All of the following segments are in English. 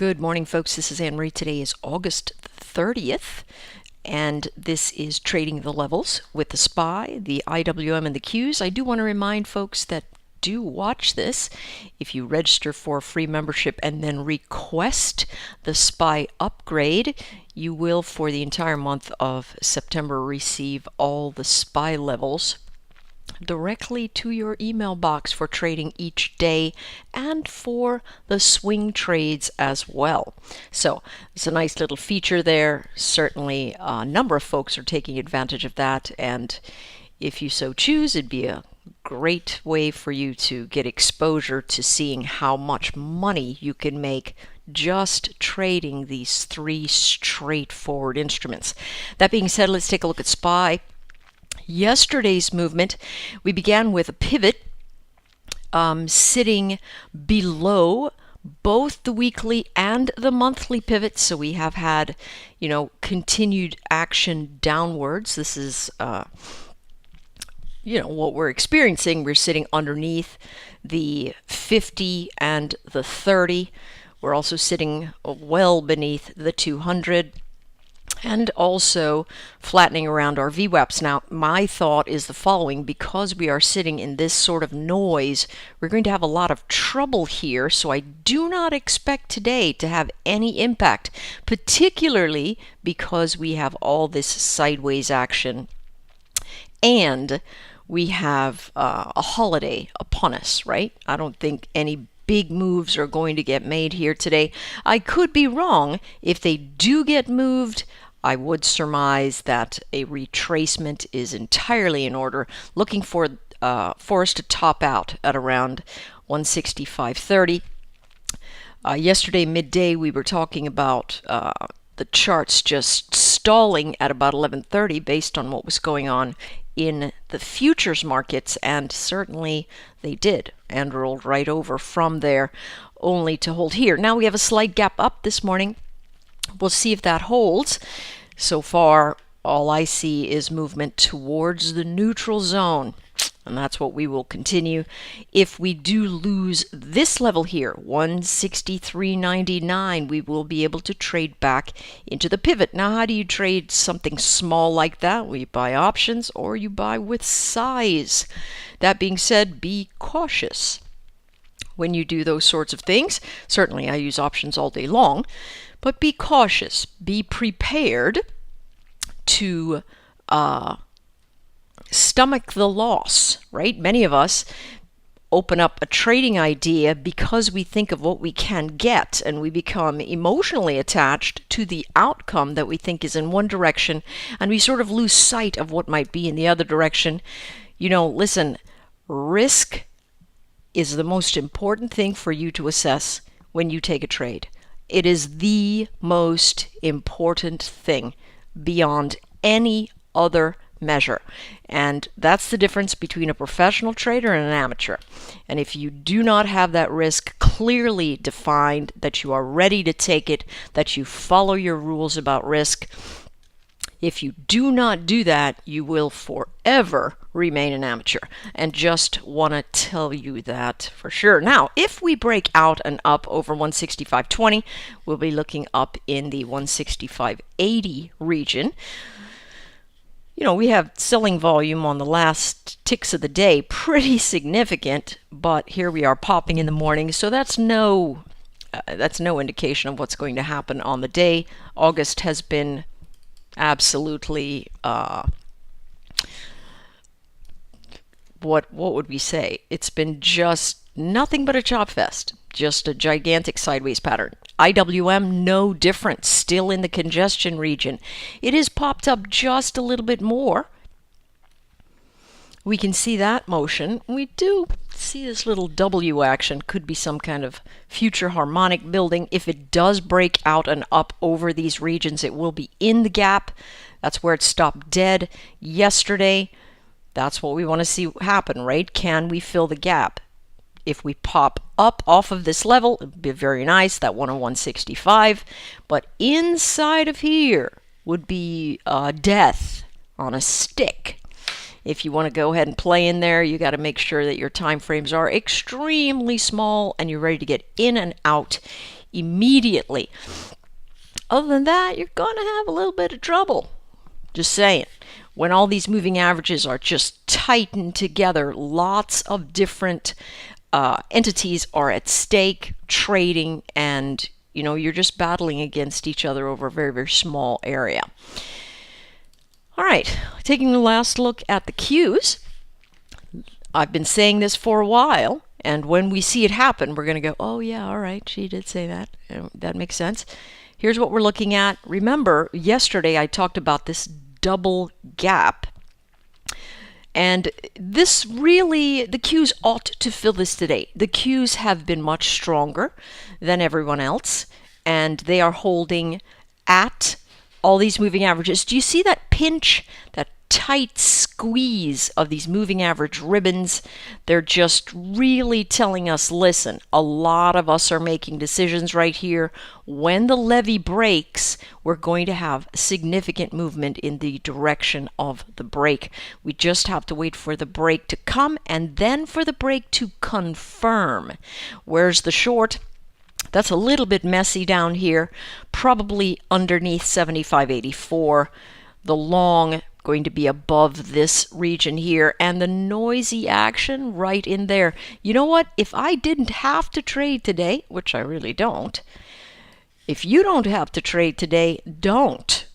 Good morning, folks. This is Anne Marie. Today is August 30th, and this is Trading the Levels with the SPY, the IWM, and the Qs. I do want to remind folks that do watch this. If you register for a free membership and then request the SPY upgrade, you will, for the entire month of September, receive all the SPY levels directly to your email box for trading each day and for the swing trades as well. So it's a nice little feature there. Certainly a number of folks are taking advantage of that, and if you so choose, it'd be a great way for you to get exposure to seeing how much money you can make just trading these three straightforward instruments. That being said, let's take a look at SPY. Yesterday's movement, we began with a pivot sitting below both the weekly and the monthly pivots. So we have had, continued action downwards. This is, what we're experiencing. We're sitting underneath the 50 and the 30. We're also sitting well beneath the 200. And also flattening around our VWAPs. Now, my thought is the following: because we are sitting in this sort of noise, we're going to have a lot of trouble here, so I do not expect today to have any impact, particularly because we have all this sideways action and we have a holiday upon us, right? I don't think any big moves are going to get made here today. I could be wrong. If they do get moved, I would surmise that a retracement is entirely in order, looking for us to top out at around 165.30. Yesterday midday we were talking about the charts just stalling at about 11:30 based on what was going on in the futures markets, and certainly they did, and rolled right over from there only to hold here. Now we have a slight gap up this morning. We'll see if that holds. So far, all I see is movement towards the neutral zone, and that's what we will continue. If we do lose this level here, 163.99, we will be able to trade back into the pivot. Now, how do you trade something small like that? Well, you buy options or you buy with size. That being said, be cautious when you do those sorts of things. Certainly, I use options all day long, but be cautious. Be prepared to stomach the loss, right? Many of us open up a trading idea because we think of what we can get, and we become emotionally attached to the outcome that we think is in one direction, and we sort of lose sight of what might be in the other direction. Listen, risk is the most important thing for you to assess when you take a trade. It is the most important thing beyond any other measure. And that's the difference between a professional trader and an amateur. And if you do not have that risk clearly defined, that you are ready to take it, that you follow your rules about risk, if you do not do that, you will forever remain an amateur. And just want to tell you that for sure. Now, if we break out and up over 165.20, we'll be looking up in the 165.80 region. We have selling volume on the last ticks of the day, pretty significant, but here we are popping in the morning, so that's no indication of what's going to happen on the day. August has been absolutely what would we say? It's been just nothing but a chop fest, just a gigantic sideways pattern. IWM, no different, still in the congestion region. It has popped up just a little bit more. We can see that motion. We do see this little W action. Could be some kind of future harmonic building. If it does break out and up over these regions, it will be in the gap. That's where it stopped dead yesterday. That's what we want to see happen, right? Can we fill the gap? If we pop up off of this level, it would be very nice, that 101.65. But inside of here would be death on a stick. If you want to go ahead and play in there, you got to make sure that your time frames are extremely small and you're ready to get in and out immediately. Other than that, you're going to have a little bit of trouble. Just saying. When all these moving averages are just tightened together, lots of different entities are at stake, trading, and you're just battling against each other over a very, very small area. All right, taking the last look at the Qs. I've been saying this for a while, and when we see it happen, we're going to go, oh yeah, all right, she did say that. That makes sense. Here's what we're looking at. Remember, yesterday I talked about this double gap. And this really, the Qs ought to fill this today. The Qs have been much stronger than everyone else, and they are holding at all these moving averages. Do you see that pinch, that tight squeeze of these moving average ribbons? They're just really telling us, listen, a lot of us are making decisions right here. When the levee breaks, we're going to have significant movement in the direction of the break. We just have to wait for the break to come and then for the break to confirm. Where's the short? That's a little bit messy down here, probably underneath 75.84. The long going to be above this region here, and the noisy action right in there. You know what? If I didn't have to trade today, which I really don't, if you don't have to trade today, don't.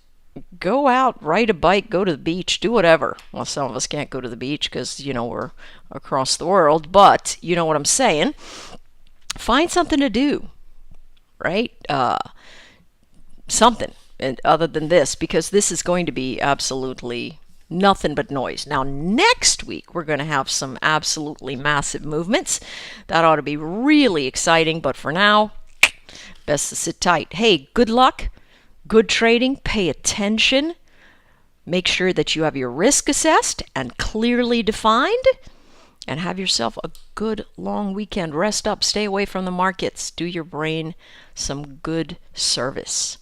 Go out, ride a bike, go to the beach, do whatever. Well, some of us can't go to the beach because, we're across the world, but you know what I'm saying. Find something to do, right? Something. And other than this, because this is going to be absolutely nothing but noise. Now, next week, we're going to have some absolutely massive movements. That ought to be really exciting, but for now, best to sit tight. Hey, good luck, good trading, pay attention. Make sure that you have your risk assessed and clearly defined, and have yourself a good long weekend. Rest up, stay away from the markets, do your brain some good service.